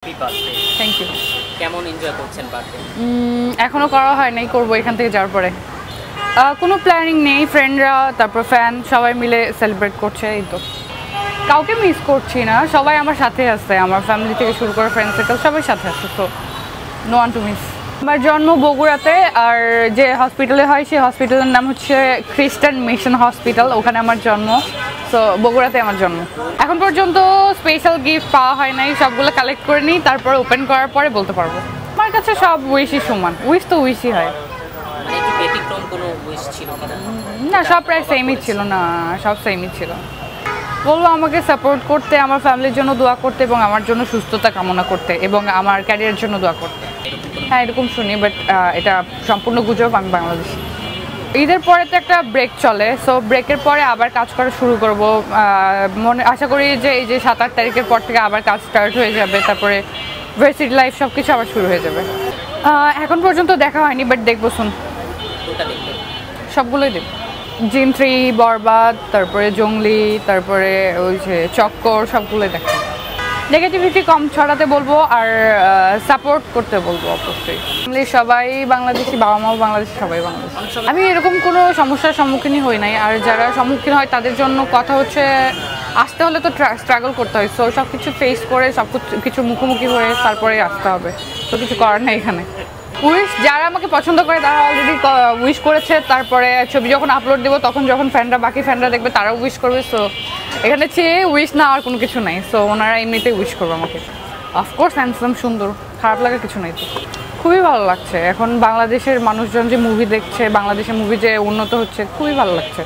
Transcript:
Happy birthday. Thank you. কেমন enjoy করছেন birthday? এখনও করা হয় নাই, করবো এখান থেকে যাওয়ার পরে। কোনো প্ল্যানিং নেই, ফ্রেন্ডরা তারপর ফ্যান সবাই মিলে সেলিব্রেট করছে, এই তো। কাউকে মিস করছি না, সবাই আমার সাথে আছে, আমার ফ্যামিলি থেকে শুরু করে ফ্রেন্ড সার্কেল সবাই সাথে আছে, তো নো ওয়ান টু মিস। আমার জন্ম বগুড়াতে, আর যে হসপিটালে হয় সেই হসপিটালের নাম হচ্ছে খ্রিস্টান মিশন হসপিটাল, ওখানে আমার জন্ম। তো বগুড়াতে আমার জন্ম। এখন পর্যন্ত স্পেশাল গিফট পাওয়া হয় নাই, সবগুলো কালেক্ট করে নিই, তারপর ওপেন করার পরে বলতে পারবো। আমার কাছে সব উইশই সমান, উইশ তো উইশই হয়। মানে একটু ব্যতিক্রম কোনো উইশ ছিল কিনা? না, সব প্রায় সেমই ছিল, না সব সেমই ছিল। বলবো আমাকে সাপোর্ট করতে, আমার ফ্যামিলির জন্য দোয়া করতে এবং আমার জন্য সুস্থতা কামনা করতে এবং আমার ক্যারিয়ারের জন্য দোয়া করতে। হ্যাঁ, এরকম শুনি, বাট এটা সম্পূর্ণ গুজব। আমি বাংলাদেশি। ঈদের পরে তো একটা ব্রেক চলে, সো ব্রেকের পরে আবার কাজ করা শুরু করব। আশা করি যে এই যে 7-8 তারিখের পর থেকে আবার কাজ স্টার্ট হয়ে যাবে, তারপরে ভার্সিটি লাইফ সব কিছু আবার শুরু হয়ে যাবে। এখন পর্যন্ত দেখা হয়নি, বাট দেখবো শুন। সবগুলোই দেব। জিন 3, বরবাদ, তারপরে জঙ্গলি, তারপরে ওই যে চক্কর, সবগুলোই দেখা। নেগেটিভিটি কম ছড়াতে বলবো, আর সাপোর্ট করতে বলবো অবশ্যই। ফ্যামিলির সবাই বাংলাদেশি, বাবা মাও বাংলাদেশি, সবাই বাংলাদেশি। আমি এরকম কোনো সমস্যার সম্মুখীনই হই নাই, আর যারা সম্মুখীন হয় তাদের জন্য কথা হচ্ছে আসতে হলে তো স্ট্রাগল করতে হয়, সো সব কিছু ফেস করে সব কিছু মুখোমুখি হয়ে তারপরে আসতে হবে, তো কিছু করার নেই এখানে। উইশ যারা আমাকে পছন্দ করে তারা অলরেডি উইশ করেছে, তারপরে ছবি যখন আপলোড দেবো তখন যখন বাকি ফ্যানরা দেখবে তারাও উইশ করবে, সো এখানে চেয়ে উইশ না আর কোনো কিছু নাই, সো ওনারা এমনিতেই উইশ করবে আমাকে। অফকোর্স হ্যান্ডসাম, সুন্দর, খারাপ লাগার কিছু নাই তো। খুবই ভালো লাগছে, এখন বাংলাদেশের মানুষজন যে মুভি দেখছে, বাংলাদেশের মুভি যে উন্নত হচ্ছে, খুবই ভালো লাগছে।